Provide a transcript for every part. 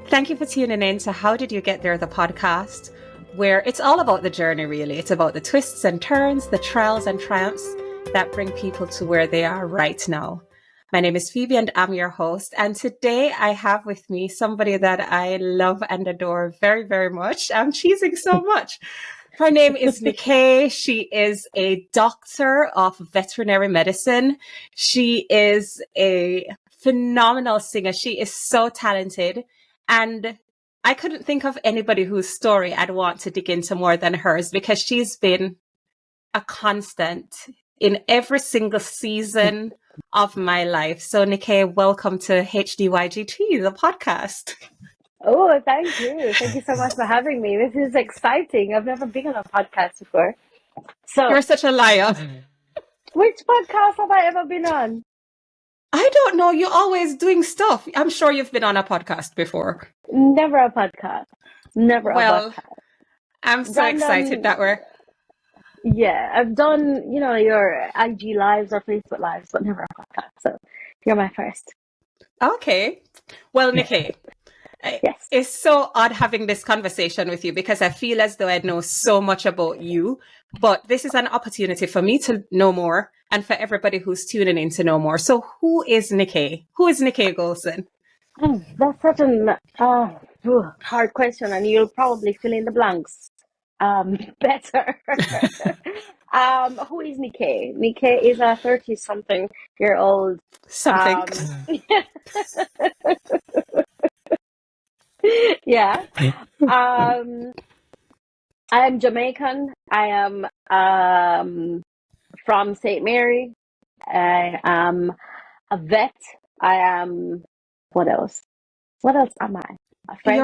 Thank you for tuning in to How Did You Get There, the podcast, where it's all about the journey, really. It's about the twists and turns, the trials and triumphs that bring people to where they are right now. My name is Phoebe and I'm your host. And today I have with me somebody that I love and adore very, very much. I'm cheesing so much. Her name is Niquet. She is a doctor of veterinary medicine. She is a phenomenal singer. She is so talented. And I couldn't think of anybody whose story I'd want to dig into more than hers because she's been a constant in every single season of my life. So, Niquet, welcome to HDYGT, the podcast. Oh, thank you. Thank you so much for having me. This is exciting. I've never been on a podcast before. So, You're such a liar. which podcast have I ever been on? I don't know. You're always doing stuff. I'm sure you've been on a podcast before. Never a podcast. Never a podcast. I'm so excited that we're... Yeah, I've done, your IG lives or Facebook lives, but never a podcast. So, you're my first. Okay. Well, Niquet, Yes. it's so odd having this conversation with you because I feel as though I know so much about you, but this is an opportunity for me to know more and for everybody who's tuning in to know more. So who is Niquet? Who is Niquet Goldson? That's such an hard question, and you'll probably fill in the blanks better. Who is Niquet? Niquet is a 30-something-year-old. Yeah. I am Jamaican. I am from St. Mary. I am a vet. I am, what else? What else am I? A friend?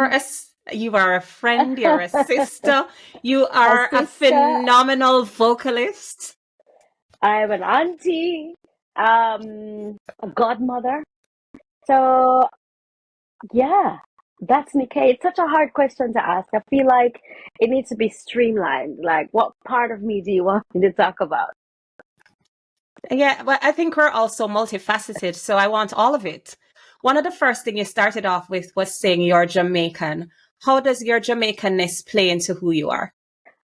You are a friend. You're a sister. You are a phenomenal vocalist. I'm an auntie. A godmother. So, yeah. That's Niquet. It's such a hard question to ask. I feel like it needs to be streamlined. Like, what part of me do you want me to talk about? Yeah, well, I think we're also multifaceted, so I want all of it. One of the first things you started off with was saying you're Jamaican. How does your Jamaicanness play into who you are?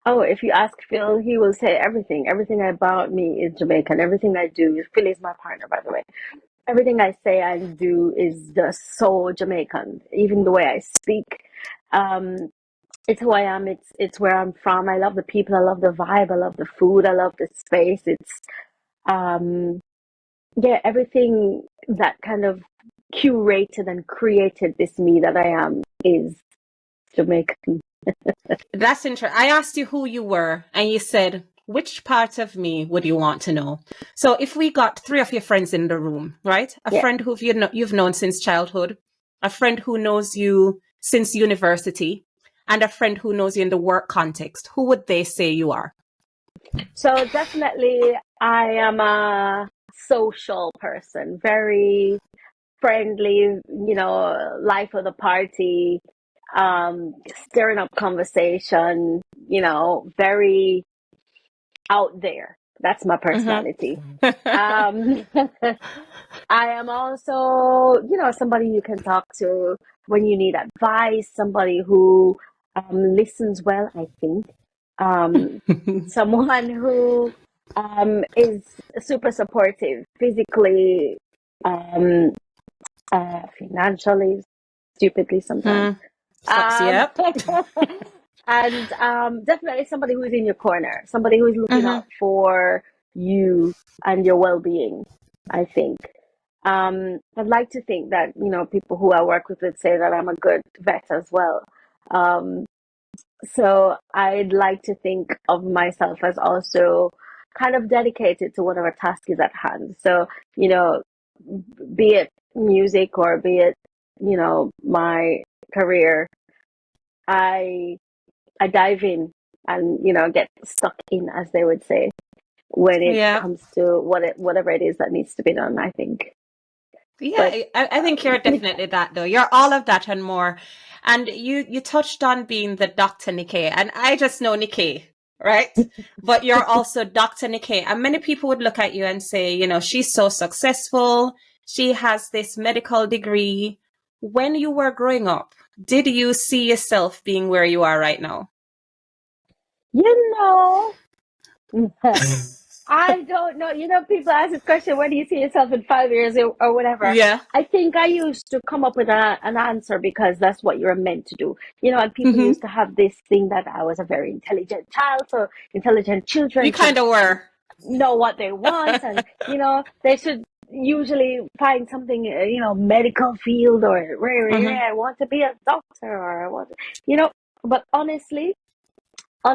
Oh, if you ask Phil, he will say everything. Everything about me is Jamaican. Everything I do. Phil is my partner, by the way. Everything I say and do is just so Jamaican. Even the way I speak, it's who I am. It's where I'm from. I love the people. I love the vibe. I love the food. I love the space. It's everything that kind of curated and created this me that I am is Jamaican. That's interesting. I asked you who you were, and you said, which part of me would you want to know? So if we got three of your friends in the room, right? A friend who you've known since childhood, a friend who knows you since university, and a friend who knows you in the work context, who would they say you are? So definitely I am a social person, very friendly, life of the party, stirring up conversation, very out there. That's my personality. I am also, somebody you can talk to when you need advice, somebody who listens well, I think. Someone who is super supportive physically, financially, stupidly sometimes. And definitely somebody who's in your corner, somebody who's looking out for you and your well-being, I think. I'd like to think that, people who I work with would say that I'm a good vet as well. So I'd like to think of myself as also kind of dedicated to whatever task is at hand. So, be it music or be it, my career, I dive in and, get stuck in, as they would say, when it comes to whatever it is that needs to be done, I think. Yeah, I think you're definitely that, though. You're all of that and more. And you touched on being the Dr. Niquet, and I just know Niquet, right? But you're also Dr. Niquet. And many people would look at you and say, she's so successful. She has this medical degree. when you were growing up, did you see yourself being where you are right now? You know, I don't know. You know, people ask this question, where do you see yourself in 5 years or whatever? Yeah. I think I used to come up with an answer because that's what you're meant to do. You know, and people Mm-hmm. used to have this thing that I was a very intelligent child, so intelligent You children should kind of were. know what they want, and, you know, they should usually find something, you know, medical field, or Mm-hmm. I want to be a doctor, or I want to, you know, but honestly, I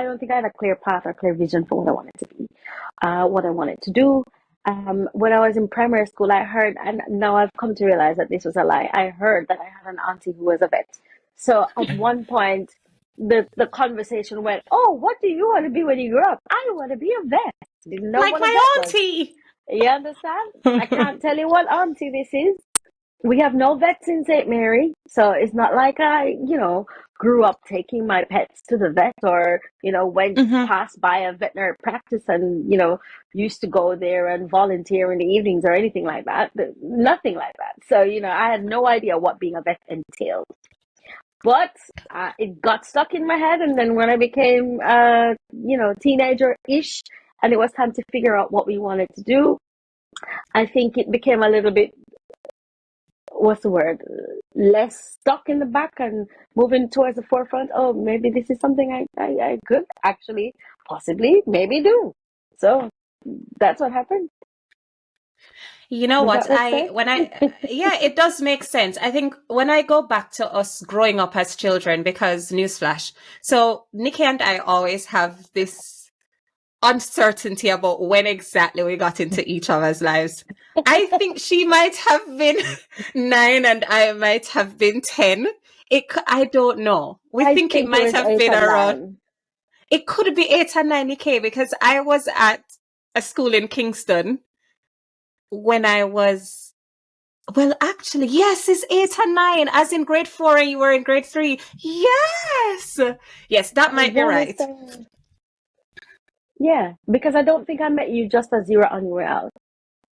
don't think I had a clear path or clear vision for what I wanted to be, what I wanted to do. When I was in primary school, I heard, and now I've come to realize that this was a lie. I heard that I had an auntie who was a vet. So at one point, the conversation went, "Oh, what do you want to be when you grow up?" I want to be a vet. Didn't know Like what a my vet was. auntie. You understand? I can't tell you what auntie this is. We have no vets in St. Mary, so it's not like I, you know, grew up taking my pets to the vet, or, you know, went Mm-hmm. past by a veterinary practice and, you know, used to go there and volunteer in the evenings or anything like that. Nothing like that. So, you know, I had no idea what being a vet entailed. But it got stuck in my head, and then when I became, you know, teenager-ish, and it was time to figure out what we wanted to do, I think it became a little bit, what's the word, less stuck in the back and moving towards the forefront. Oh, maybe this is something I could actually possibly maybe do. So that's what happened. You know Does what? that make sense? Yeah, it does make sense. I think when I go back to us growing up as children, because newsflash, so Nikki and I always have this uncertainty about when exactly we got into each other's lives. I think she might have been 9 and I might have been 10. I don't know. We I think it think it might was have eight been and around. nine. It could be 8 and 9K because I was at a school in Kingston when I was, well, actually, yes, it's 8 and 9, as in grade 4 and you were in grade 3. Yes. Yes, that I might be want to right. say, yeah, because I don't think I met you just as you were on your way out.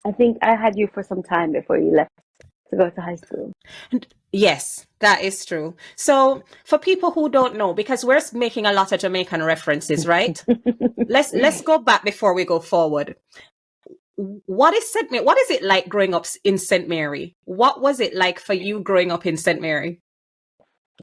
I think I had you for some time before you left to go to high school. Yes, that is true. So for people who don't know, because we're making a lot of Jamaican references, right? Let's go back before we go forward. What is St. Mary? What is it like growing up in St. Mary? What was it like for you growing up in St. Mary?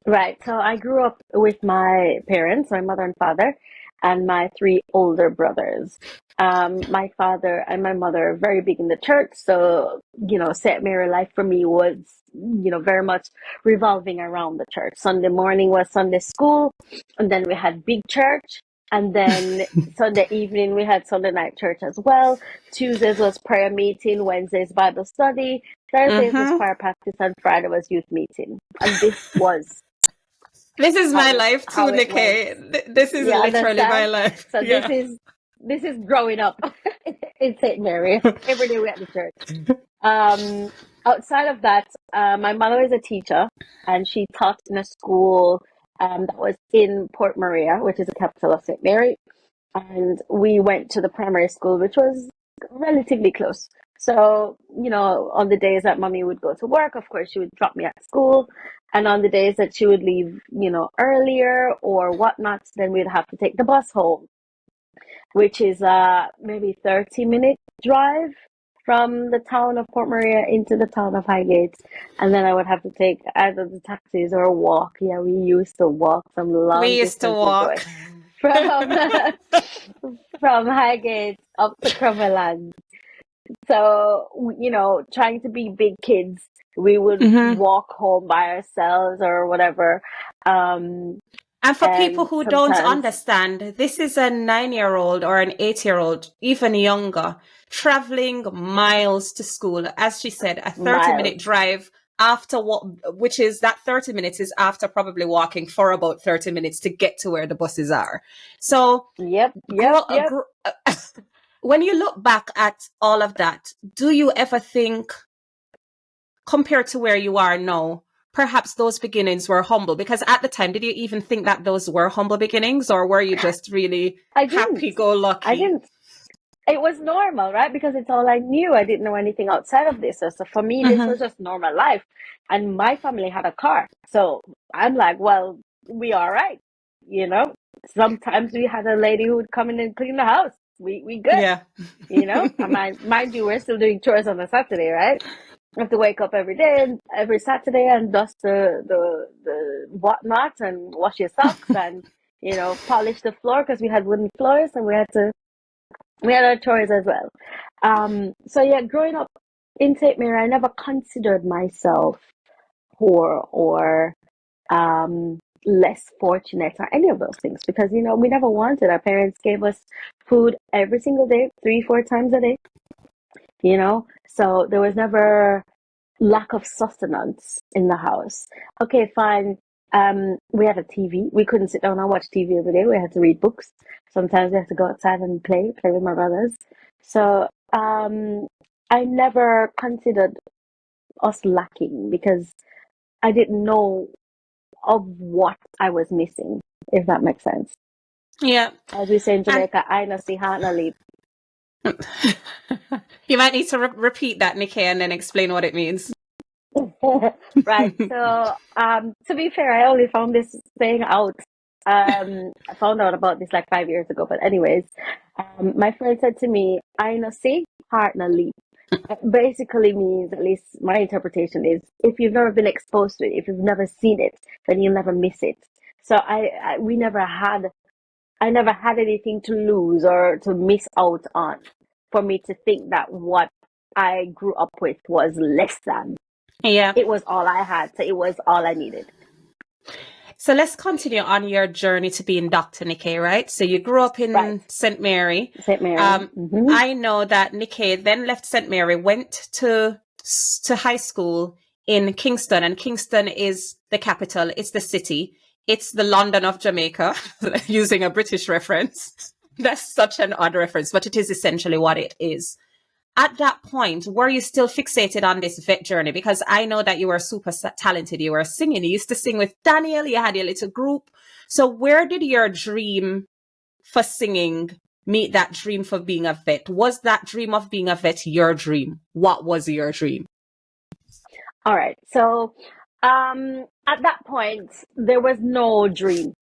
Right. So I grew up with my parents, my mother and father, and my three older brothers. My father and my mother are very big in the church. So, you know, St. Mary life for me was, you know, very much revolving around the church. Sunday morning was Sunday school, and then we had big church. And then Sunday evening, we had Sunday night church as well. Tuesdays was prayer meeting, Wednesdays Bible study, Thursdays was Mm-hmm. choir practice, and Friday was youth meeting. And this was This is my life too, how it went. Nikki. This is You literally my understand? life. So Yeah. this is growing up in St. Mary. Every day we at the church. Um, outside of that, my mother is a teacher, and she taught in a school that was in Port Maria, which is the capital of St. Mary. And we went to the primary school, which was relatively close. So, you know, on the days that mommy would go to work, of course, she would drop me at school. And on the days that she would leave, you know, earlier or whatnot, then we'd have to take the bus home, which is maybe 30-minute drive from the town of Port Maria into the town of Highgate. And then I would have to take either the taxis or walk. Yeah, we used to walk some long We used to distances walk. away from from Highgate up to Crummerland. So, you know, trying to be big kids, we would Mm-hmm. walk home by ourselves or whatever. And for people And who don't sometimes understand, this is a 9-year-old or an 8-year-old, even younger, traveling miles to school. As she said, a 30-minute miles. drive after what, which is that 30 minutes is after probably walking for about 30 minutes to get to where the buses are. So Yep, yep, grow, yep. grow, when you look back at all of that, do you ever think, compared to where you are now, perhaps those beginnings were humble? Because at the time, did you even think that those were humble beginnings, or were you just really I didn't. I happy-go-lucky? didn't. it was normal, right? Because it's all I knew. I didn't know anything outside of this. So for me, this was Mm-hmm. just normal life. And my family had a car. So I'm like, well, we all right. You know, sometimes we had a lady who would come in and clean the house. We good, Yeah. and mind you, we're still doing chores on a Saturday, right? I have to wake up every day and every Saturday and dust the whatnot and wash your socks and, polish the floor because we had wooden floors and we had our chores as well. So yeah, growing up in St. Mary, I never considered myself poor or less fortunate or any of those things because we never wanted. Our parents gave us food every single day, 3-4 times a day. So there was never lack of sustenance in the house. Okay, fine. We had a TV. We couldn't sit down and watch TV every day. We had to read books. Sometimes we had to go outside and play with my brothers. So I never considered us lacking because I didn't know of what I was missing, if that makes sense. Yeah. As we say in And Jamaica, I no see heart no leap. you might need to repeat that, Nikkei, and then explain what it means. Right. So, to be fair, I only found this saying out. I found out about this like 5 years ago. But anyways, my friend said to me, "I no see, heart no leap." Basically means, at least my interpretation is, if you've never been exposed to it, if you've never seen it, then you'll never miss it. So I never had anything to lose or to miss out on for me to think that what I grew up with was less than. Yeah. It was all I had, so it was all I needed. So let's continue on your journey to being Dr. Nikkei, right? So you grew up Right. in St. Mary. St. Mary. I know that Nikkei then left St. Mary, went to high school in Kingston, and Kingston is the capital. It's the city. It's the London of Jamaica, using a British reference. That's such an odd reference, but it is essentially what it is. At that point, were you still fixated on this vet journey? Because I know that you were super talented. You were singing. You used to sing with Daniel. You had your little group. So where did your dream for singing meet that dream for being a vet? Was that dream of being a vet your dream? What was your dream? All right. So, at that point, there was no dream.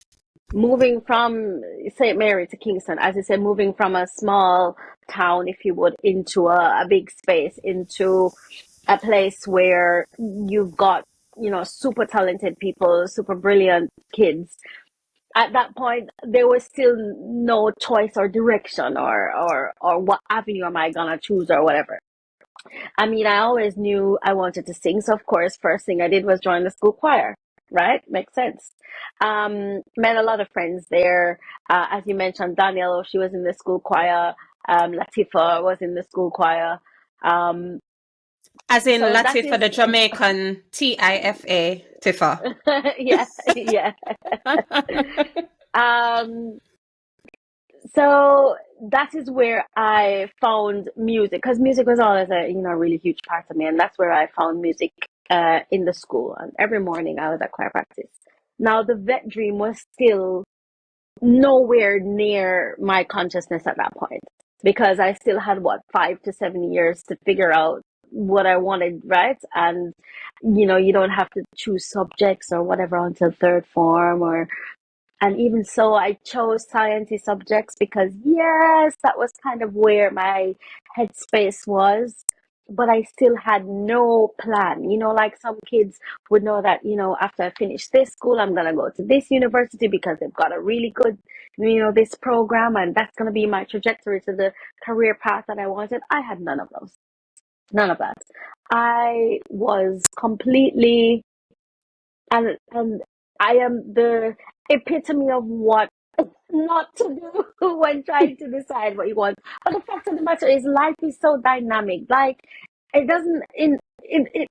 Moving from St. Mary to Kingston, as I said, moving from a small town, if you would, into a big space, into a place where you've got, super talented people, super brilliant kids. At that point, there was still no choice or direction or what avenue am I gonna choose or whatever. I mean, I always knew I wanted to sing. So, of course, first thing I did was join the school choir, right? Makes sense. Met a lot of friends there. As you mentioned, Danielle, she was in the school choir. Latifa was in the school choir. Um, As in so that Latifa, is, the Jamaican Tifa, Tifa. yeah, yeah. Um, so that is where I found music because music was always a really huge part of me, and that's where I found music in the school. And every morning I was at choir practice. Now the vet dream was still nowhere near my consciousness at that point because I still had 5 to 7 years to figure out what I wanted, right? And you don't have to choose subjects or whatever until third form or and even so, I chose sciencey subjects because, yes, that was kind of where my headspace was. But I still had no plan. Like some kids would know that, after I finish this school, I'm going to go to this university because they've got a really good, this program, and that's going to be my trajectory to the career path that I wanted. I had none of those. None of that. I was completely and I am the epitome of what not to do when trying to decide what you want. But the fact of the matter is, life is so dynamic. Like it doesn't in it.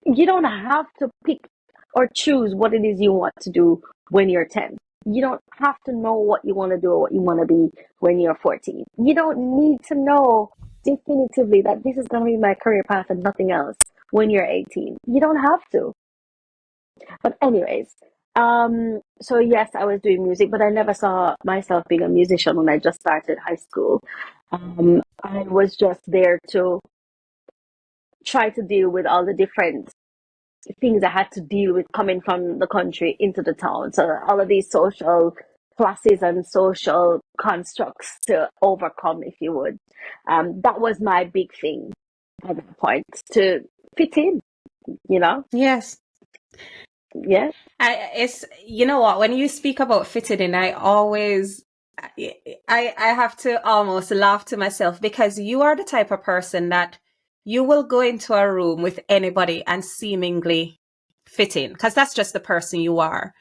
You don't have to pick or choose what it is you want to do when you're 10. You don't have to know what you want to do or what you want to be when you're 14. You don't need to know definitively that this is going to be my career path and nothing else when you're 18. You don't have to. But anyways, so yes, I was doing music, but I never saw myself being a musician when I just started high school. I was just there to try to deal with all the different things I had to deal with coming from the country into the town. So all of these social classes and social constructs to overcome, if you would. That was my big thing at that point, to fit in, you know? Yes. Yeah. It's, you know what, when you speak about fitting in, I have to almost laugh to myself, because you are the type of person that you will go into a room with anybody and seemingly fit in, because that's just the person you are.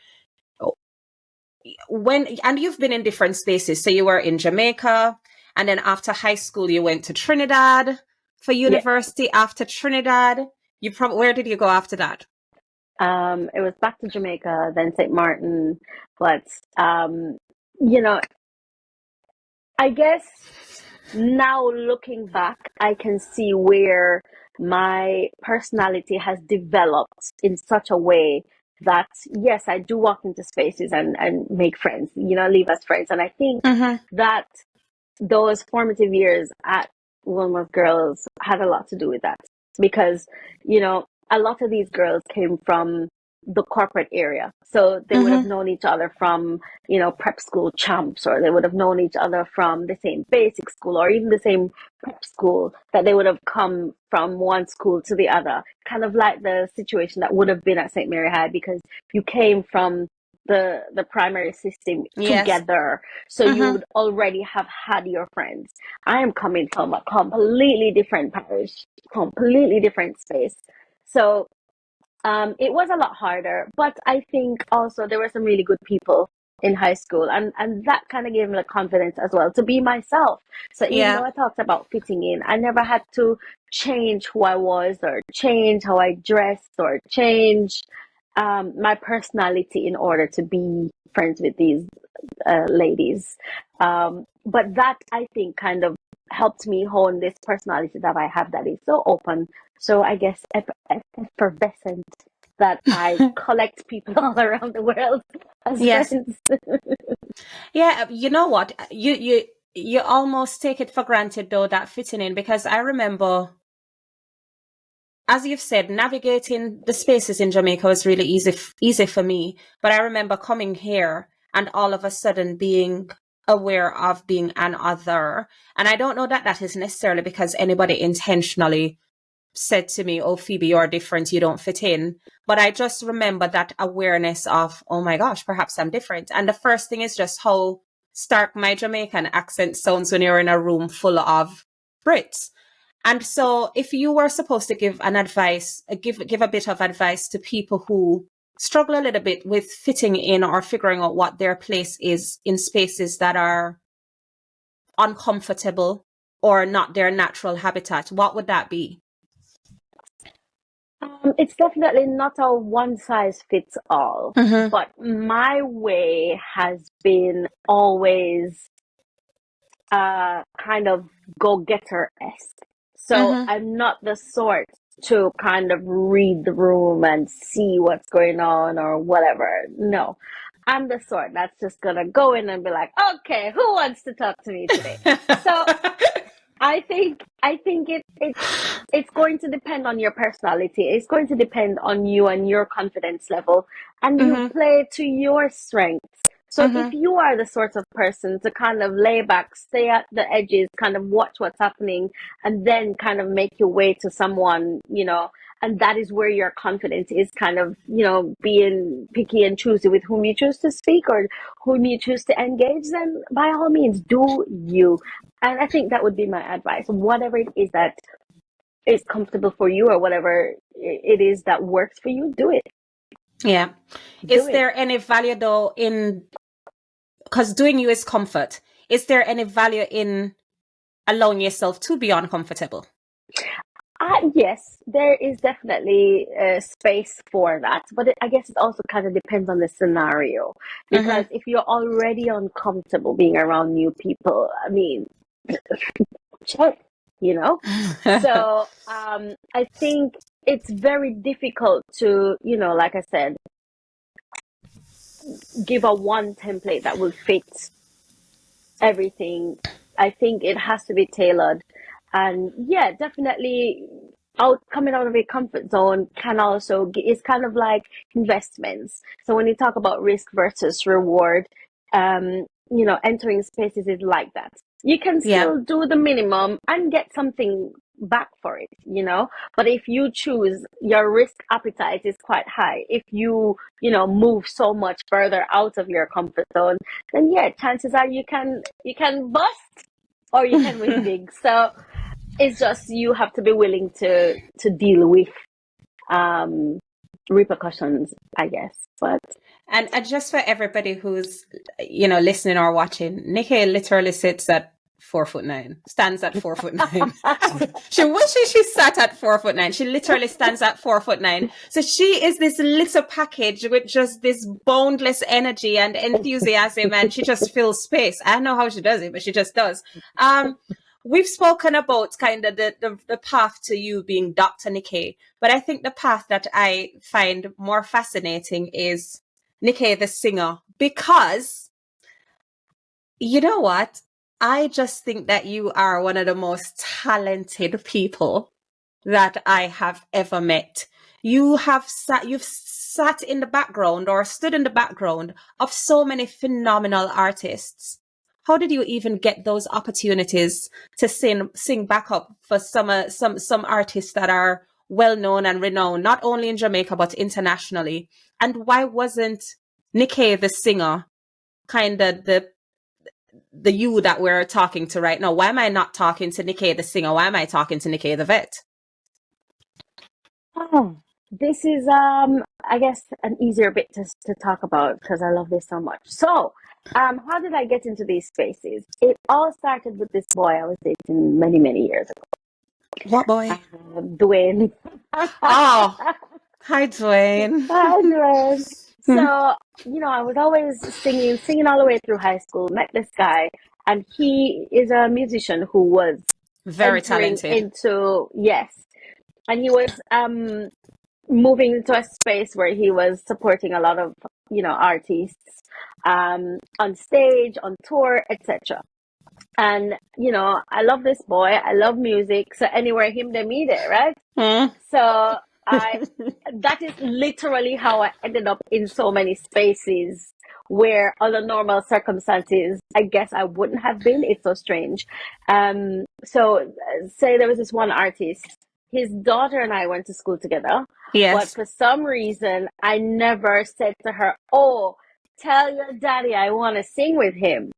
And you've been in different spaces. So you were in Jamaica, and then after high school you went to Trinidad for Yeah. university. After Trinidad, where did you go after that? It was back to Jamaica, then St. Martin. But, you know, I guess now looking back, I can see where my personality has developed in such a way that, yes, I do walk into spaces and make friends, leave as friends. And I think Mm-hmm. that those formative years at Wilma's Girls had a lot to do with that, because a lot of these girls came from the corporate area, so they would have Mm-hmm. known each other from prep school champs, or they would have known each other from the same basic school, or even the same prep school, that they would have come from one school to the other, kind of like the situation that would have been at St. Mary High, because you came from the primary system Yes. together, so you Mm-hmm. would already have had your friends. I am coming from a completely different parish, completely different space. So it was a lot harder, but I think also there were some really good people in high school, and that kind of gave me the confidence as well to be myself. So even though Yeah. I talked about fitting in, I never had to change who I was, or change how I dressed, or change my personality in order to be friends with these ladies. But that, I think, kind of helped me hone this personality that I have, that is so open. So I guess effervescent, that I collect people all around the world as Yes. friends. Yeah, you know what? You almost take it for granted though, that fitting in, because I remember, as you've said, navigating the spaces in Jamaica was really easy for me. But I remember coming here and all of a sudden being aware of being an other. And I don't know that that is necessarily because anybody intentionally said to me, "Oh, Phoebe, you're different, you don't fit in." But I just remember that awareness of, oh my gosh, perhaps I'm different. And the first thing is just how stark my Jamaican accent sounds when you're in a room full of Brits. And so if you were supposed to give an advice, give a bit of advice to people who struggle a little bit with fitting in or figuring out what their place is in spaces that are uncomfortable or not their natural habitat, what would that be? It's definitely not a one size fits all, Mm-hmm. but my way has been always kind of go getter esque. So Mm-hmm. I'm not the sort to kind of read the room and see what's going on or whatever. No, I'm the sort that's just gonna go in and be like, okay, who wants to talk to me today? So I think it's going to depend on your personality. It's going to depend on you and your confidence level, and you Mm-hmm. play to your strengths. So if Mm-hmm. you are the sort of person to kind of lay back, stay at the edges, kind of watch what's happening, and then kind of make your way to someone, and that is where your confidence is, kind of, being picky and choosy with whom you choose to speak or whom you choose to engage, then by all means, do you. And I think that would be my advice. Whatever it is that is comfortable for you, or whatever it is that works for you, do it. Yeah. Do Is it. there any value though in, because doing you is comfort, is there any value in allowing yourself to be uncomfortable? Yes, there is definitely space for that, but I guess it also kind of depends on the scenario. Because Mm-hmm. if you're already uncomfortable being around new people, I mean, check, you know? So I think it's very difficult to, like I said, give a one template that will fit everything I think it has to be tailored. And yeah, definitely coming out of a comfort zone can also it's kind of like investments. So when you talk about risk versus reward, entering spaces is like that. You can Yeah. still do the minimum and get something back for it, but if you choose, your risk appetite is quite high. If move so much further out of your comfort zone, then yeah, chances are you can bust or you can win big. So it's just you have to be willing to deal with repercussions, I guess. But And just for everybody who's, listening or watching, Niquet literally sits at 4'9", stands at 4'9". She wishes she sat at 4'9". She literally stands at 4'9". So she is this little package with just this boundless energy and enthusiasm, and she just fills space. I don't know how she does it, but she just does. We've spoken about kind of the path to you being Dr. Niquet, but I think the path that I find more fascinating is Niquet the singer, because you know what? I just think that you are one of the most talented people that I have ever met. You've sat in the background or stood in the background of so many phenomenal artists. How did you even get those opportunities to sing backup for some artists that are well known and renowned, not only in Jamaica but internationally? And why wasn't Niquet the singer kind of the you that we're talking to right now? Why am I not talking to Niquet the singer? Why am I talking to Niquet the vet? oh, this is I guess an easier bit to talk about because I love this so much. So how did I get into these spaces? It all started with this boy I was dating many, many years What ago, boy? Dwayne. Oh, hi, Dwayne. Hi, Dwayne. So, I was always singing all the way through high school, met this guy, and he is a musician who was Very entering talented. into, yes, and he was moving into a space where he was supporting a lot of, artists on stage, on tour, etc. And, I love this boy. I love music. So anywhere him, they me there, right? Hmm. So I that is literally how I ended up in so many spaces where under normal circumstances, I guess I wouldn't have been. It's so strange. So say there was this one artist, his daughter and I went to school together, but Yes. for some reason, I never said to her, "Oh, tell your daddy I want to sing with him."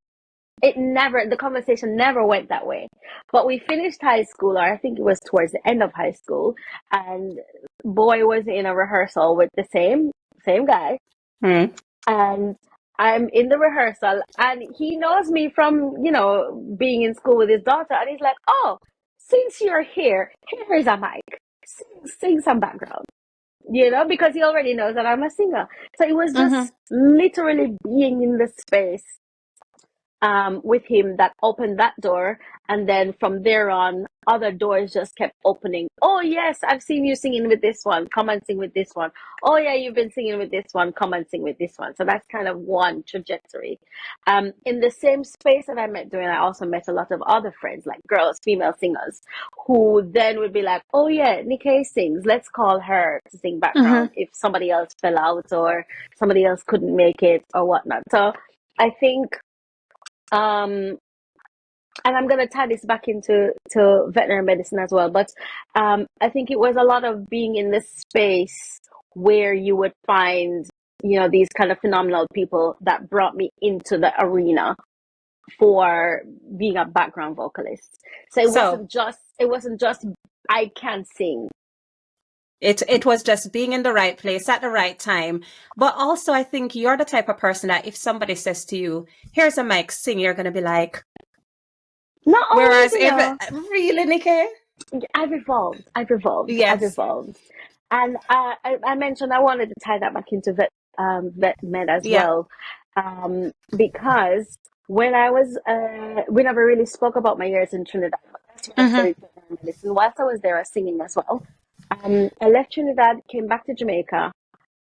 The conversation never went that way. But we finished high school, or I think it was towards the end of high school, and boy was in a rehearsal with the same guy, Hmm. and I'm in the rehearsal, and he knows me from being in school with his daughter, and he's like, "Oh, since you're here, here's a mic, sing some background." Because he already knows that I'm a singer. So it was Mm-hmm. just literally being in the space with him that opened that door. And then from there on, other doors just kept opening. Oh, yes, I've seen you singing with this one. Come and sing with this one. Oh, yeah, you've been singing with this one. Come and sing with this one. So that's kind of one trajectory. In the same space that I met doing, I also met a lot of other friends, like girls, female singers, who then would be like, oh, yeah, Niquet sings. Let's call her to sing Mm-hmm. background if somebody else fell out or somebody else couldn't make it or whatnot. So I think and I'm going to tie this back into veterinary medicine as well. But I think it was a lot of being in this space where you would find, these kind of phenomenal people that brought me into the arena for being a background vocalist. So So it wasn't just I can sing. it was just being in the right place at the right time. But also, I think you're the type of person that if somebody says to you, "Here's a mic, sing," you're gonna be like. Not only, Whereas if really, Niquet, I've evolved. I've evolved. I've yes, evolved. And I mentioned I wanted to tie that back into vet med as yeah. well, because when I was we never really spoke about my years in Trinidad. But that's when I Mm-hmm. studied veterinary medicine. Whilst I was there, I was singing as well. I left Trinidad, came back to Jamaica,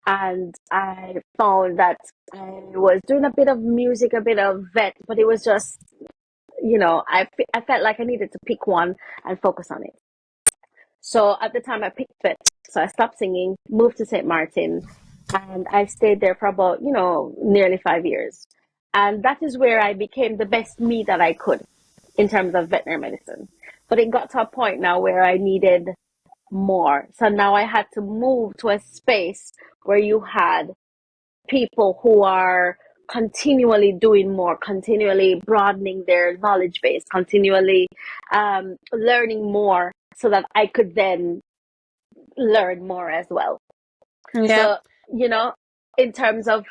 and I found that I was doing a bit of music, a bit of vet, but it was just I felt like I needed to pick one and focus on it. So at the time I picked vet. So I stopped singing, moved to St. Martin, and I stayed there for about, nearly 5 years. And that is where I became the best me that I could in terms of veterinary medicine. But it got to a point now where I needed more. So now I had to move to a space where you had people who are continually doing more, continually broadening their knowledge base, continually learning more so that I could then learn more as well. Yeah. So, in terms of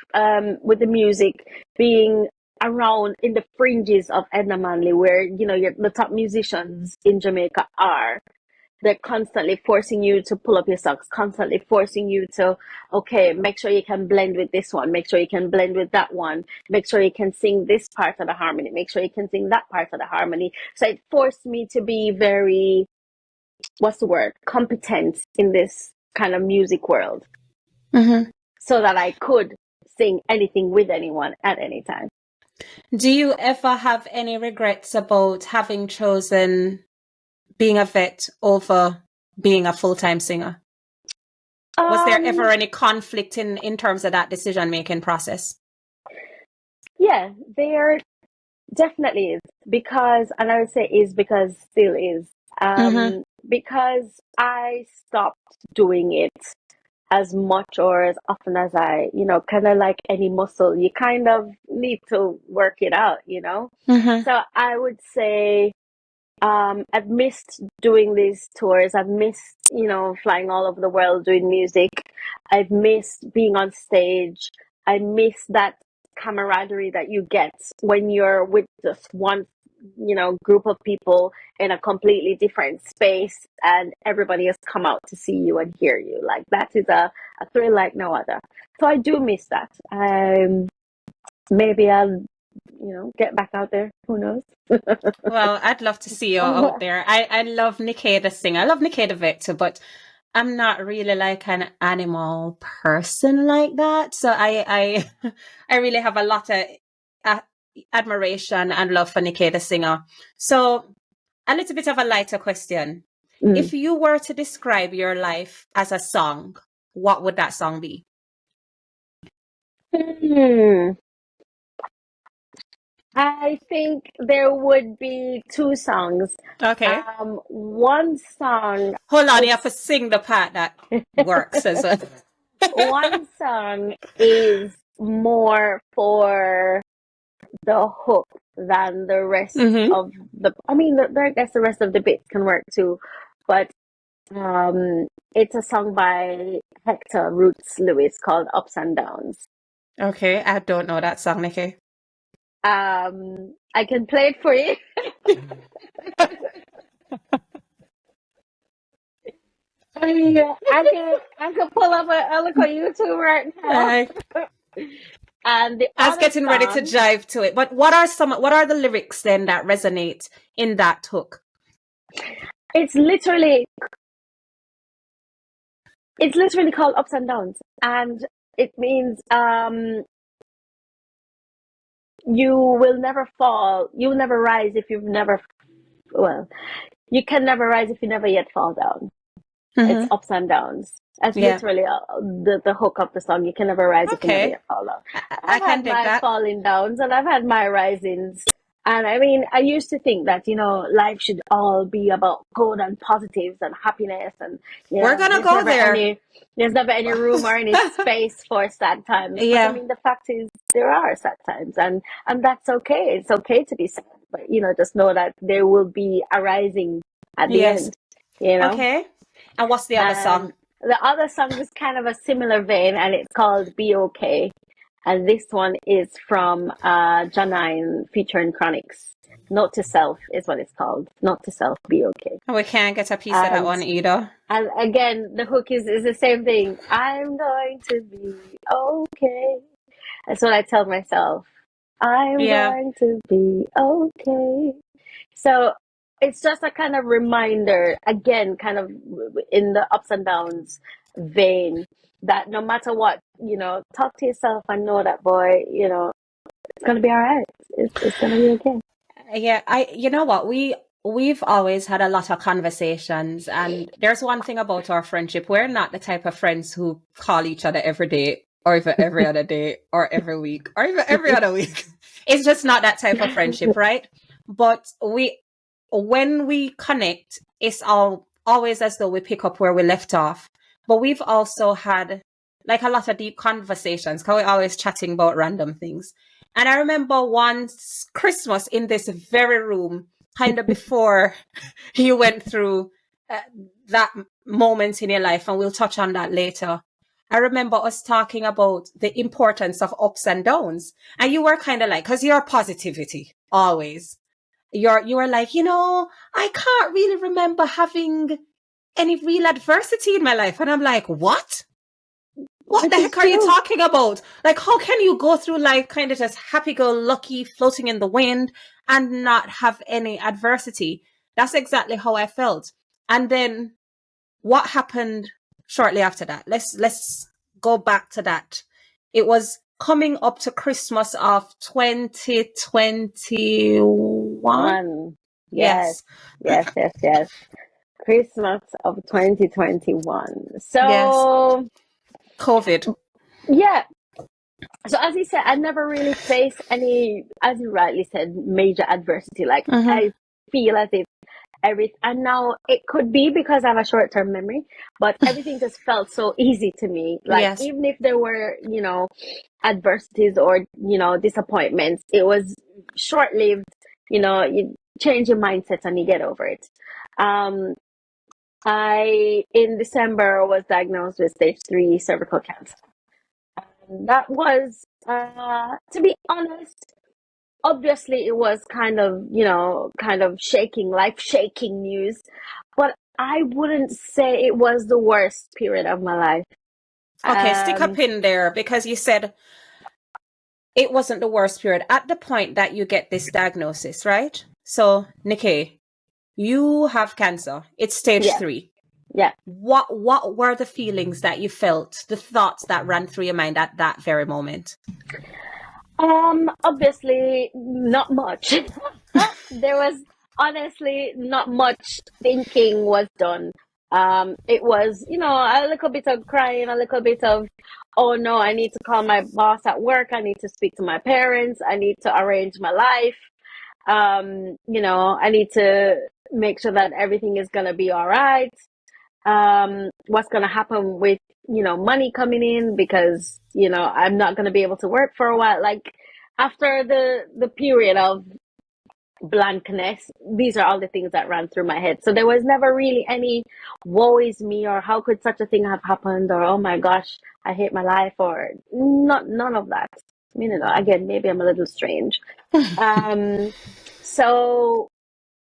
with the music being around in the fringes of Edna Manley, where, the top musicians in Jamaica are, they're constantly forcing you to pull up your socks, constantly forcing you to, okay, make sure you can blend with this one, make sure you can blend with that one, make sure you can sing this part of the harmony, make sure you can sing that part of the harmony. So it forced me to be very, what's the word, competent in this kind of music world, so that I could sing anything with anyone at any time. Do you ever have any regrets about having chosen being a vet over being a full-time singer? Was there ever any conflict in terms of that decision-making process? Yeah, there definitely is, because, and I would say is because still is, because I stopped doing it as much or as often as I, kind of like any muscle, you kind of need to work it out, So I would say I've missed doing these tours. I've missed, flying all over the world doing music. I've missed being on stage. I miss that camaraderie that you get when you're with just one, group of people in a completely different space, and everybody has come out to see you and hear you. Like, that is a thrill like no other. So I do miss that. Maybe I'll, get back out there. Who knows? Well, I'd love to see you out there. I love Niquet the singer. I love Niquet the vet too, but I'm not really like an animal person like that. So I I really have a lot of admiration and love for Niquet the singer. So a little bit of a lighter question. If you were to describe your life as a song, what would that song be? I think there would be two songs. Okay. One song. Hold on, you have to sing the part that works as well. One song is more for the hook than the rest of the. I mean, I guess the rest of the bits can work too, but it's a song by Hector Roots Lewis called "Ups and Downs." Okay, I don't know that song, Nikki. I can play it for you. I can pull up a look on YouTube right now. And I was getting ready to jive to it. But what are the lyrics then that resonate in that hook? It's literally called Ups and Downs, and it means you will never fall, you will never rise if you've never, you can never rise if you never yet fall down. It's ups and downs. That's literally the hook of the song. You can never rise if you never yet fall down. I've had my falling downs and I've had my risings. And I mean, I used to think that, life should all be about good and positives and happiness. And, we're going to go there. There's never any room or any space for sad times. Yeah. But I mean, the fact is there are sad times, and that's okay. It's okay to be sad. But, just know that there will be a rising at the end, Okay. And what's the other song? The other song is kind of a similar vein, and it's called Be Okay. And this one is from Janine featuring Chronics. Note to Self is what it's called. Note to Self, Be Okay. We can't get a piece of that one either. And again, the hook is the same thing. I'm going to be okay. That's what I tell myself. I'm going to be okay. So it's just a kind of reminder, again, kind of in the ups and downs vein, that no matter what, talk to yourself and know that, boy, it's going to be all right. It's going to be okay. Yeah, you know what? We've always had a lot of conversations, and there's one thing about our friendship. We're not the type of friends who call each other every day or even every other day or every week or even every other week. It's just not that type of friendship, right? But when we connect, it's always as though we pick up where we left off. But we've also had like a lot of deep conversations because we're always chatting about random things. And I remember once Christmas in this very room, kind of before you went through uh, that moment in your life, and we'll touch on that later. I remember us talking about the importance of ups and downs. And you were kind of like, because you're positivity always. You were like, I can't really remember having any real adversity in my life. And I'm like, what? What Which the is heck are you true. talking about? Like, how can you go through life kind of just happy go lucky, floating in the wind, and not have any adversity? That's exactly how I felt. And then what happened shortly after that? Let's go back to that. It was coming up to Christmas of 2021. One. Yes, Yes. yes, yes, yes. Christmas of 2021. Yes. So, COVID. yeah. So, as you said, I never really faced any, as you rightly said, major adversity. Like, Mm-hmm. I feel as if and now it could be because I have a short term memory, but everything just felt so easy to me. Like, Yes. even if there were, adversities or, disappointments, it was short lived. You change your mindset and you get over it. Um, I, in December, was diagnosed with stage 3 cervical cancer. And that was, to be honest, obviously it was kind of shaking, life shaking news, but I wouldn't say it was the worst period of my life. Okay, stick a Um, pin there because you said it wasn't the worst period at the point that you get this diagnosis, right? So, Nikki, you have cancer. It's stage yeah, 3. yeah. What were the feelings that you felt, the thoughts that ran through your mind at that very moment? Obviously not much. There was honestly not much thinking was done. It was, a little bit of crying, a little bit of, oh no, I need to call my boss at work. I need to speak to my parents. I need to arrange my life. I need to make sure that everything is going to be all right. What's going to happen with, money coming in because, I'm not going to be able to work for a while. Like, after the period of blankness, these are all the things that ran through my head. So there was never really any woe is me or how could such a thing have happened or oh my gosh, I hate my life or not none of that. Again, maybe I'm a little strange. Um, so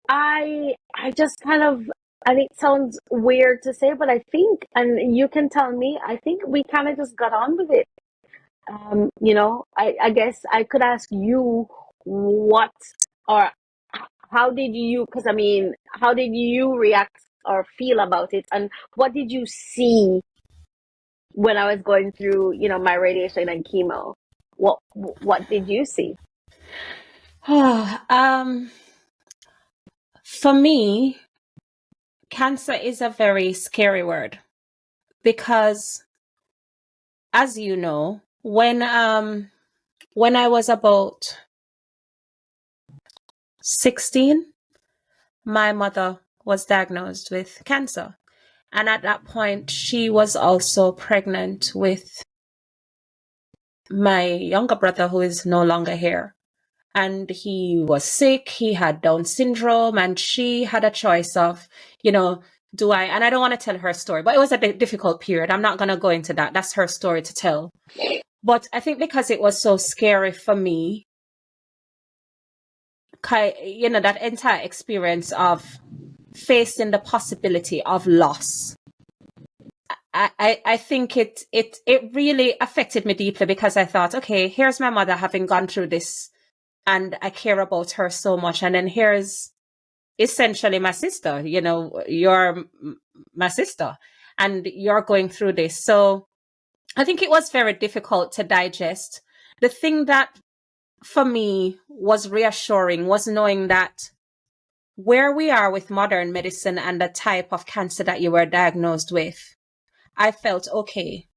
I just kind of, and it sounds weird to say, but I think, and you can tell me, I think we kind of just got on with it. I guess I could ask you what or how did you, because how did you react or feel about it, and what did you see when I was going through, my radiation and chemo? What did you see? For me, cancer is a very scary word because, as you know, when I was about 16, my mother was diagnosed with cancer. And at that point, she was also pregnant with my younger brother, who is no longer here. And he was sick, he had Down syndrome, and she had a choice of, and I don't want to tell her story, but it was a difficult period. I'm not going to go into that. That's her story to tell. But I think because it was so scary for me, that entire experience of facing the possibility of loss, I think it really affected me deeply because I thought, okay, here's my mother having gone through this and I care about her so much. And then here's essentially my sister, you're my sister and you're going through this. So I think it was very difficult to digest. The thing that for me was reassuring was knowing that where we are with modern medicine and the type of cancer that you were diagnosed with, I felt okay.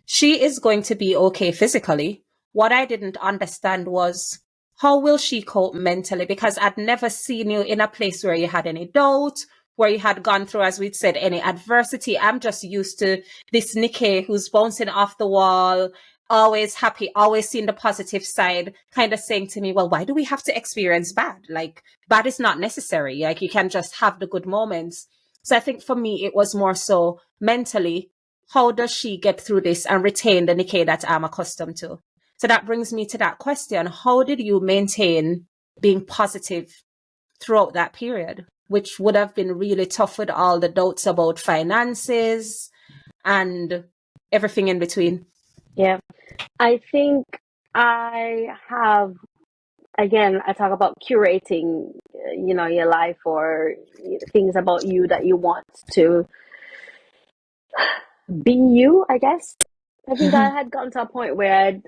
She is going to be okay physically. What I didn't understand was how will she cope mentally? Because I'd never seen you in a place where you had any doubt, where you had gone through, as we'd said, any adversity. I'm just used to this Niquet who's bouncing off the wall, always happy, always seeing the positive side, kind of saying to me, well, why do we have to experience bad? Like, bad is not necessary. Like, you can just have the good moments. So I think for me, it was more so mentally, how does she get through this and retain the Nikkei that I'm accustomed to? So that brings me to that question. How did you maintain being positive throughout that period, which would have been really tough with all the doubts about finances and everything in between? Yeah. I think I have, again, I talk about curating, your life or things about you that you want to be you, I guess. I think I had gotten to a point where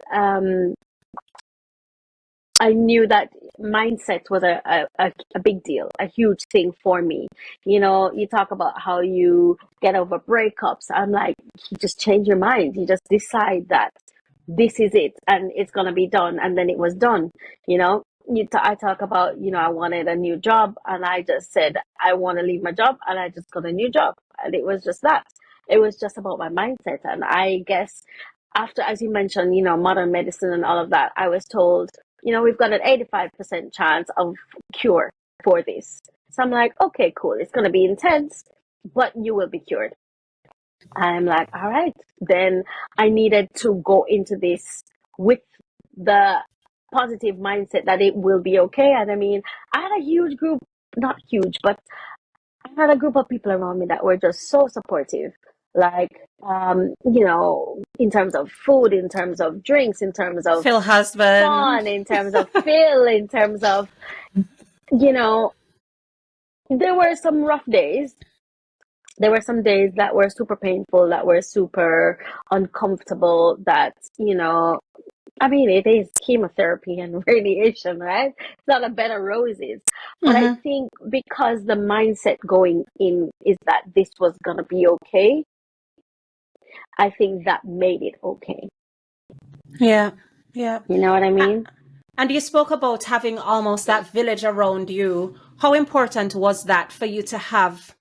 I knew that mindset was a big deal, a huge thing for me. You talk about how you get over breakups. I'm like, you just change your mind. You just decide that this is it and it's going to be done. And then it was done. I talk about, I wanted a new job and I just said, I want to leave my job and I just got a new job. And it was just that. It was just about my mindset. And I guess after, as you mentioned, modern medicine and all of that, I was told, we've got an 85% chance of cure for this. So I'm like, okay, cool. It's going to be intense, but you will be cured. I'm like, all right. Then I needed to go into this with the positive mindset that it will be okay. And I mean, I had a huge group, not huge, but I had a group of people around me that were just so supportive. Like, in terms of food, in terms of drinks, in terms of Phil husband. fun, in terms of feel, in terms of, you know, there were some rough days. There were some days that were super painful, that were super uncomfortable, that, I mean, it is chemotherapy and radiation, right? It's not a bed of roses. But I Mm-hmm. think because the mindset going in is that this was going to be okay, I think that made it okay. Yeah. Yeah. You know what I mean? And you spoke about having almost that village around you. How important was that for you to have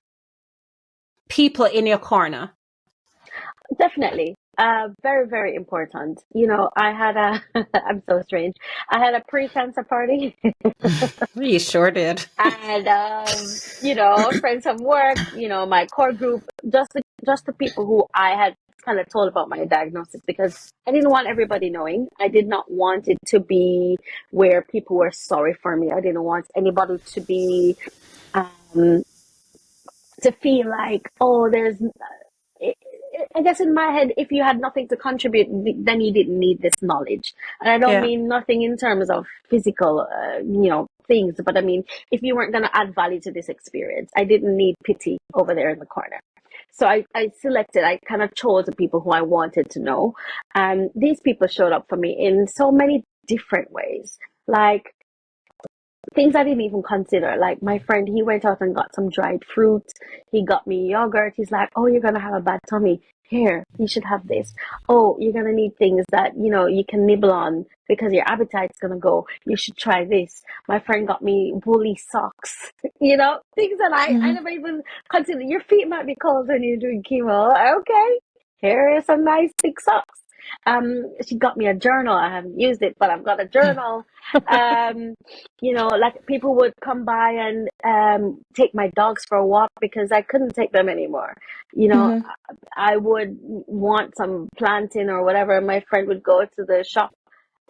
people in your corner? Definitely. Very, very important. I had I'm so strange. I had a pre-cancer party You sure did. and, friends from work, my core group, just the people who I had kind of told about my diagnosis because I didn't want everybody knowing. I did not want it to be where people were sorry for me. I didn't want anybody to be, um, to feel like, oh, I guess in my head, if you had nothing to contribute, then you didn't need this knowledge. And I don't Yeah. mean nothing in terms of physical, things, but I mean, if you weren't going to add value to this experience, I didn't need pity over there in the corner. So I kind of chose the people who I wanted to know. And these people showed up for me in so many different ways. Like, things I didn't even consider. Like my friend, he went out and got some dried fruit. He got me yogurt. He's like, "Oh, you're gonna have a bad tummy. Here, you should have this. Oh, you're gonna need things that you can nibble on because your appetite's gonna go. You should try this." My friend got me woolly socks. Things that I Mm-hmm. never even considered. Your feet might be cold when you're doing chemo. Okay, here are some nice thick socks. She got me a journal. I haven't used it, but I've got a journal. Um, like people would come by and take my dogs for a walk because I couldn't take them anymore. You know, Mm-hmm. I would want some plantain or whatever. And my friend would go to the shop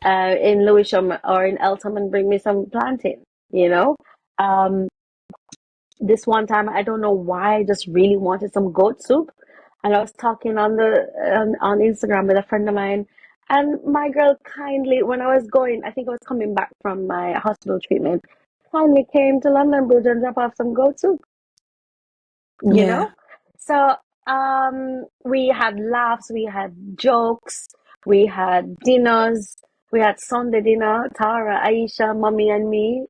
in Lewisham or in Eltham and bring me some plantain. You know, um, this one time I don't know why I just really wanted some goat soup, and I was talking on Instagram with a friend of mine, and my girl kindly, when I was going, I think I was coming back from my hospital treatment, kindly came to London Bridge and dropped off some goat soup. You Yeah. know, so we had laughs, we had jokes, we had dinners. We had Sunday dinner, Tara, Aisha, mommy, and me.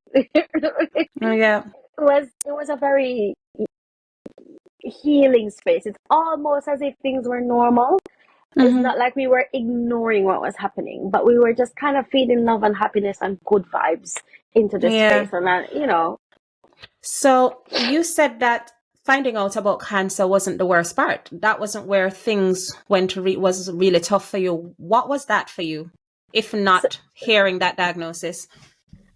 Yeah. It was a very healing space. It's almost as if things were normal. It's Hmm. not like we were ignoring what was happening, but we were just kind of feeding love and happiness and good vibes into the Yeah. space. And then. So you said that finding out about cancer wasn't the worst part. That wasn't where things went to was really tough for you. What was that for you, if So, not hearing that diagnosis?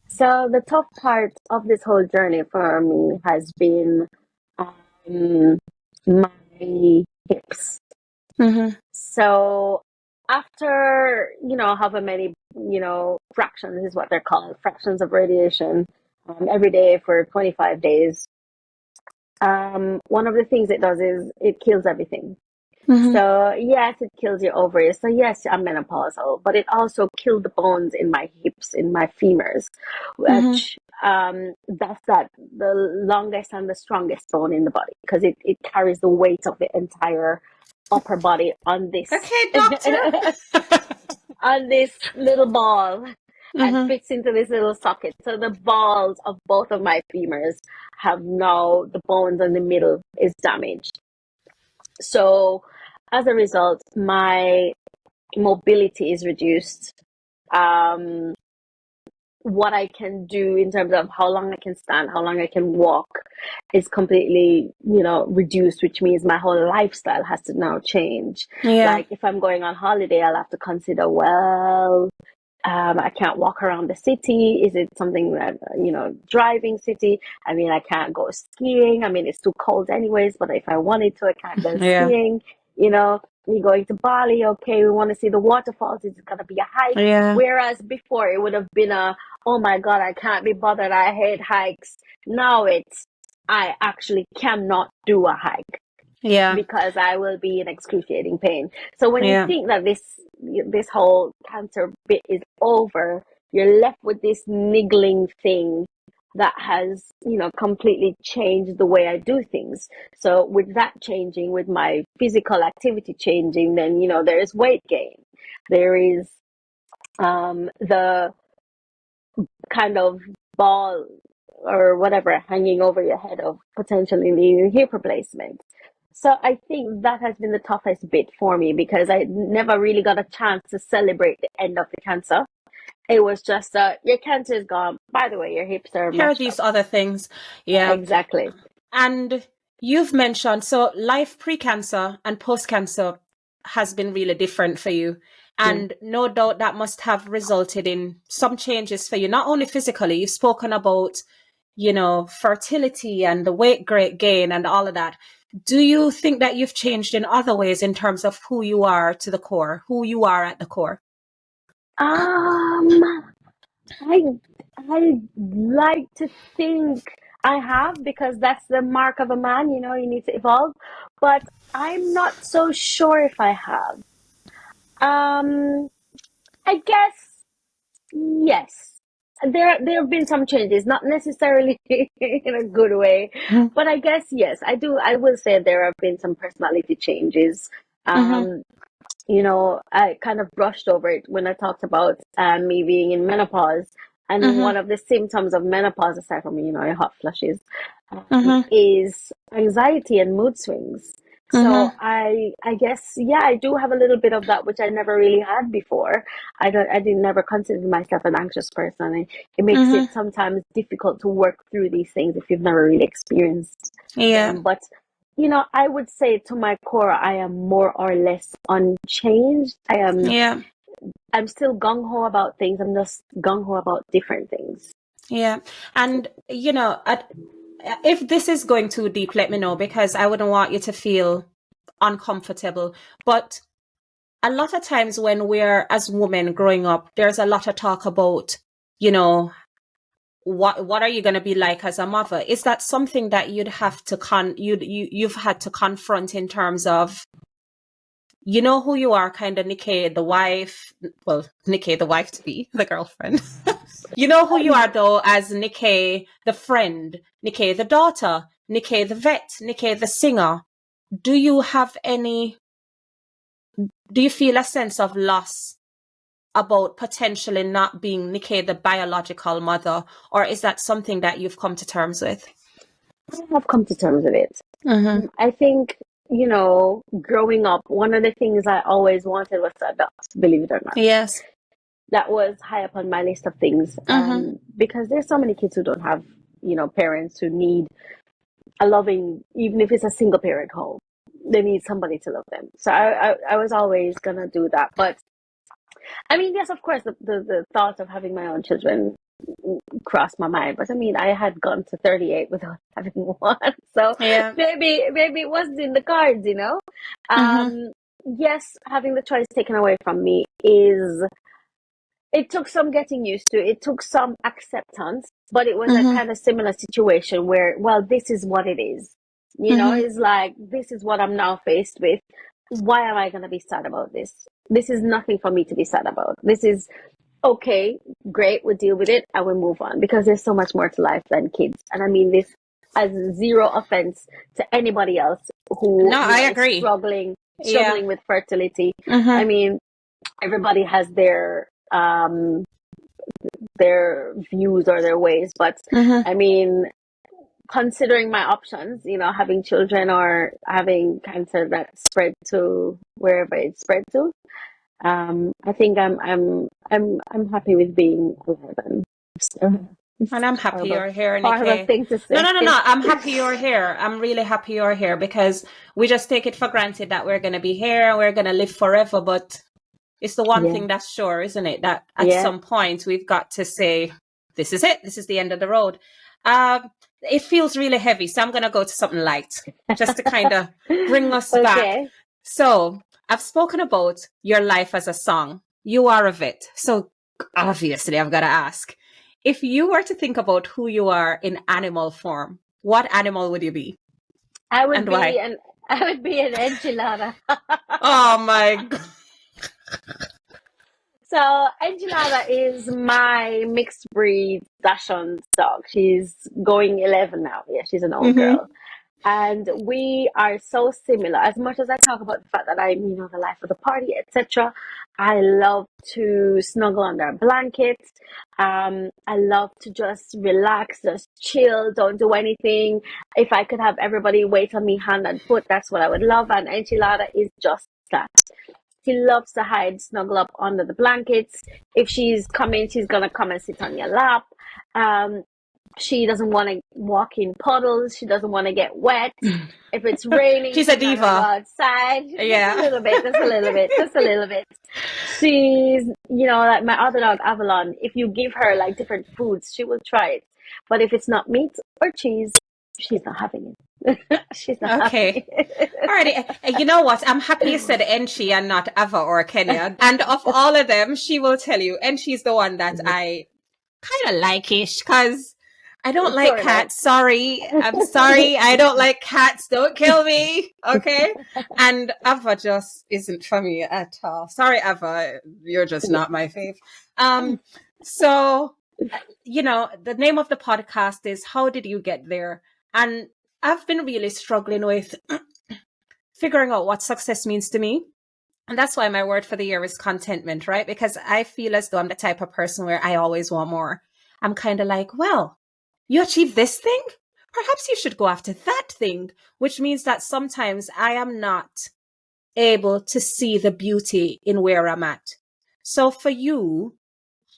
so the tough part of this whole journey for me has been um, my hips. Mm-hmm. So after, however many, fractions is what they're called, fractions of radiation every day for 25 days, one of the things it does is it kills everything. Mm-hmm. So yes, it kills your ovaries. So yes, I'm menopausal, but it also killed the bones in my hips, in my femurs, Mm-hmm. which that's the longest and the strongest bone in the body because it carries the weight of the entire upper body on this Okay, doctor. on this little ball and Mm-hmm. fits into this little socket. So the balls of both of my femurs have now the bones in the middle is damaged. So as a result, my mobility is reduced. Um, what I can do in terms of how long I can stand, how long I can walk is completely, reduced, which means my whole lifestyle has to now change. Yeah. Like if I'm going on holiday, I'll have to consider, well, I can't walk around the city. Is it something that, driving city? I mean, I can't go skiing. I mean, it's too cold anyways, but if I wanted to, I can't go Yeah. skiing. We're going to Bali. Okay, we want to see the waterfalls. It's going to be a hike. Yeah. Whereas before it would have been oh my God, I can't be bothered. I hate hikes. Now I actually cannot do a hike Yeah. because I will be in excruciating pain. So when you Yeah. think that this whole cancer bit is over, you're left with this niggling thing that has, completely changed the way I do things. So with that changing, with my physical activity changing, then, there is weight gain. There is the kind of ball or whatever hanging over your head of potentially needing hip replacement. So I think that has been the toughest bit for me because I never really got a chance to celebrate the end of the cancer. It was just your cancer is gone. By the way, your hips are Here are mashed up. these other things. Yeah. Exactly. And you've mentioned, so life pre-cancer and post-cancer has been really different for you. Yeah. And no doubt that must have resulted in some changes for you, not only physically, you've spoken about, fertility and the weight gain and all of that. Do you think that you've changed in other ways in terms of who you are to the core, who you are at the core? Um, I I like to think I have because that's the mark of a man, you need to evolve. But I'm not so sure if I have. Um, I guess yes. There have been some changes, not necessarily in a good way, but I guess yes, I do. I will say there have been some personality changes. Mm-hmm. Um, I kind of brushed over it when I talked about me being in menopause. And Mm-hmm. one of the symptoms of menopause, aside from, your hot flushes, Mm-hmm. is anxiety and mood swings. So Mm-hmm. I guess, yeah, I do have a little bit of that, which I never really had before. I didn't never consider myself an anxious person. And it makes Mm-hmm. it sometimes difficult to work through these things if you've never really experienced Yeah. them. But I would say to my core, I am more or less unchanged. Yeah. I'm still gung ho about things. I'm just gung ho about different things. Yeah. And, if this is going too deep, let me know because I wouldn't want you to feel uncomfortable. But a lot of times when we're as women growing up, there's a lot of talk about, you know, what are you going to be like as a mother? Is that something that you'd have to you've had to confront in terms of, who you are, kind of Niquet, the wife, well, Niquet, the wife to be, the girlfriend. You know who you are though as Niquet, the friend, Niquet, the daughter, Niquet, the vet, Niquet, the singer. Do you have any, do you feel a sense of loss about potentially not being Niquet, the biological mother, or is that something that you've come to terms with? I have come to terms with it. I think, growing up, one of the things I always wanted was to adopt, believe it or not. Yes. That was high up on my list of things. Because there's so many kids who don't have, parents who need a loving, even if it's a single parent home, they need somebody to love them. So I was always going to do that. But I mean, yes, of course, the thought of having my own children crossed my mind. But I mean, I had gone to 38 without having one. So Yeah. maybe it wasn't in the cards, Yes, having the choice taken away from me it took some getting used to. It took some acceptance, but it was a kind of similar situation where, well, this is what it is. It's like, this is what I'm now faced with. Why am I going to be sad about this? This is nothing for me to be sad about. This is okay, great, we'll deal with it and we'll move on, because there's so much more to life than kids. And I mean this as zero offense to anybody else who I agree. is struggling with fertility. I mean, everybody has their views or their ways, but I mean, considering my options, having children or having cancer that spread to wherever it spread to, I think I'm happy with being alive. And I'm happy you're here, Niquet. Thing to say. No. I'm happy you're here. I'm really happy you're here, because we just take it for granted that we're going to be here and we're going to live forever. But it's the one thing that's sure, isn't it? That at some point we've got to say, this is it. This is the end of the road. It feels really heavy. So I'm going to go to something light just to kind of bring us back. So I've spoken about your life as a song. You are a vet. So obviously I've got to ask, if you were to think about who you are in animal form, what animal would you be? I would be an enchilada. Oh my God. So Enchilada is my mixed breed Dachshund dog. She's going 11 now. Yeah, she's an old girl. And we are so similar. As much as I talk about the fact that I'm, the life of the party, etc., I love to snuggle under a blanket. I love to just relax, just chill, don't do anything. If I could have everybody wait on me hand and foot, that's what I would love. And Enchilada is just that. She loves to hide, snuggle up under the blankets. If she's coming, she's going to come and sit on your lap. She doesn't want to walk in puddles. She doesn't want to get wet. If it's raining, she's a diva. Outside. Yeah. Just a little bit. She's, like my other dog, Avalon, if you give her like different foods, she will try it. But if it's not meat or cheese, she's not having it. She's not okay. All right. You know what? I'm happy you said Enchi and not Ava or Kenya. And of all of them, she will tell you. Enchi's the one that I kind of like-ish, because I don't like cats. Sorry. I'm sorry. I don't like cats. Don't kill me. Okay. And Ava just isn't for me at all. Sorry, Ava. You're just not my fave. So, the name of the podcast is How Did You Get There? And I've been really struggling with figuring out what success means to me. And that's why my word for the year is contentment, right? Because I feel as though I'm the type of person where I always want more. I'm kind of like, well, you achieved this thing? Perhaps you should go after that thing, which means that sometimes I am not able to see the beauty in where I'm at. So for you,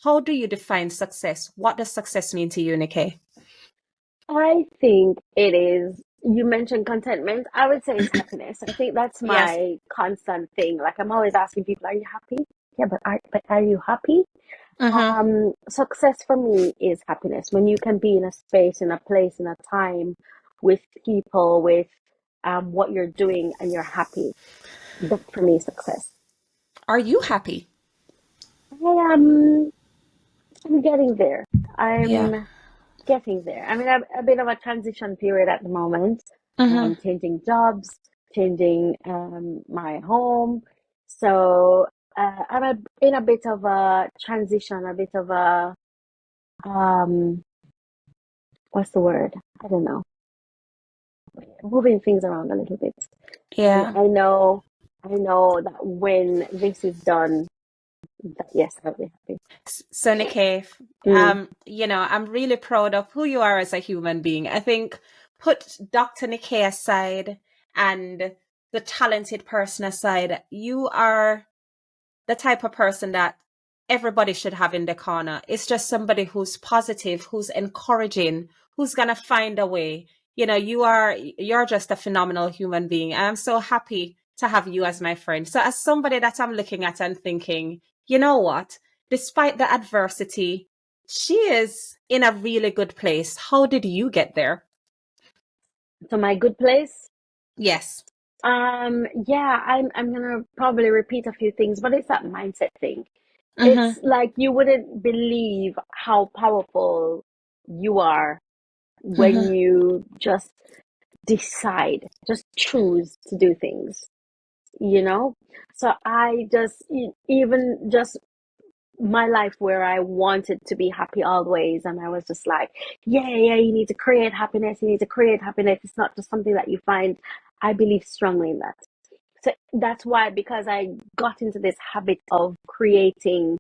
how do you define success? What does success mean to you, Niquet? I think it is, you mentioned contentment. I would say it's happiness. I think that's my constant thing. Like, I'm always asking people, are you happy? Yeah, but are you happy? Success for me is happiness. When you can be in a space, in a place, in a time with people, with what you're doing, and you're happy. That for me is success. Are you happy? I'm getting there. I'm getting there. I mean, a bit of a transition period at the moment. Changing jobs, changing my home. So I'm in a bit of a transition, a bit of a what's the word? I don't know. Moving things around a little bit. Yeah. And I know that when this is done, Yes, I'll be happy. So, Niquet, Mm. I'm really proud of who you are as a human being. I think put Dr. Niquet aside and the talented person aside, you are the type of person that everybody should have in the corner. It's just somebody who's positive, who's encouraging, who's gonna find a way. You're just a phenomenal human being. I'm so happy to have you as my friend. So as somebody that I'm looking at and thinking, you know what? Despite the adversity, she is in a really good place. How did you get there? So my good place. Yes. Yeah, I'm gonna probably repeat a few things, but it's that mindset thing. Mm-hmm. It's like you wouldn't believe how powerful you are when Mm-hmm. you just decide, just choose to do things, you know? So I just, even just my life where I wanted to be happy always, and I was just like, yeah, you need to create happiness, you need to create happiness. It's not just something that you find. I believe strongly in that. So that's why, because I got into this habit of creating,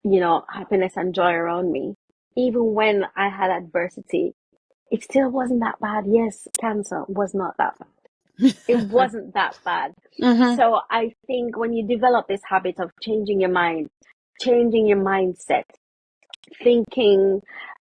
happiness and joy around me, even when I had adversity, it still wasn't that bad. Yes, cancer was not that bad. It wasn't that bad. Mm-hmm. So I think when you develop this habit of changing your mind, changing your mindset, thinking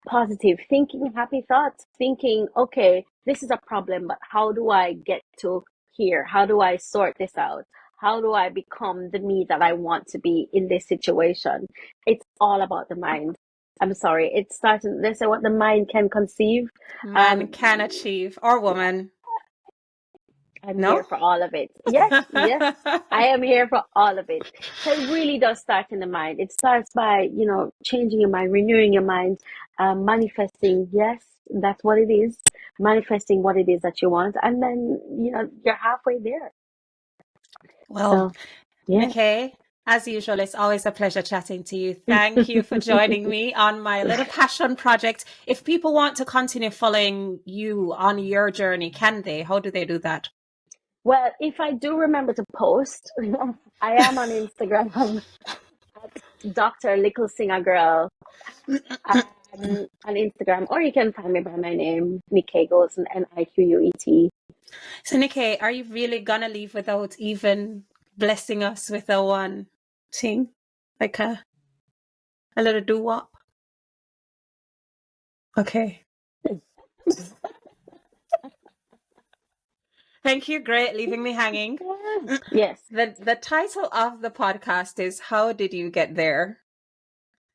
positive, thinking happy thoughts, thinking, okay, this is a problem, but how do I get to here? How do I sort this out? How do I become the me that I want to be in this situation? It's all about the mind. I'm sorry. It starts, they say what the mind can conceive. Man Um, can achieve, or woman. I'm here No? for all of it. Yes, yes, I am here for all of it. So it really does start in the mind. It starts by, changing your mind, renewing your mind, manifesting. Yes, that's what it is. Manifesting what it is that you want. And then, you're halfway there. Well, So, yeah. Nikkei, as usual, it's always a pleasure chatting to you. Thank you for joining me on my little passion project. If people want to continue following you on your journey, can they? How do they do that? Well, if I do remember to post, I am on Instagram at Dr. Little Singer Girl on Instagram, or you can find me by my name, Niquet Goldson, Niquet. So, Nikkei, are you really gonna leave without even blessing us with a one thing? Like a little doo-wop? Okay. Thank you. Great. Leaving me hanging. Yes. The title of the podcast is How Did You Get There?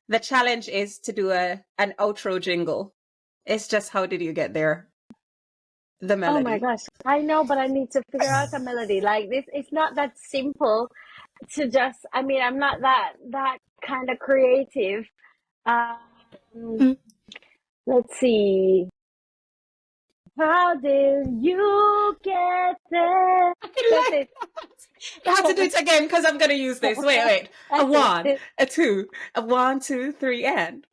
The challenge is to do an outro jingle. It's just how did you get there? The Oh my melody. gosh. I know, but I need to figure out a melody. Like this, it's not that simple to just, I mean, I'm not that kind of creative. Um, Mm. let's see. How did you get there? I That's like it. I have to do it again because I'm gonna use this. Wait. A one, a two, a one, two, three, and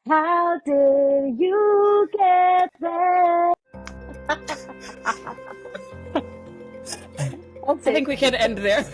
How did you get there? That's I it. think we can end there.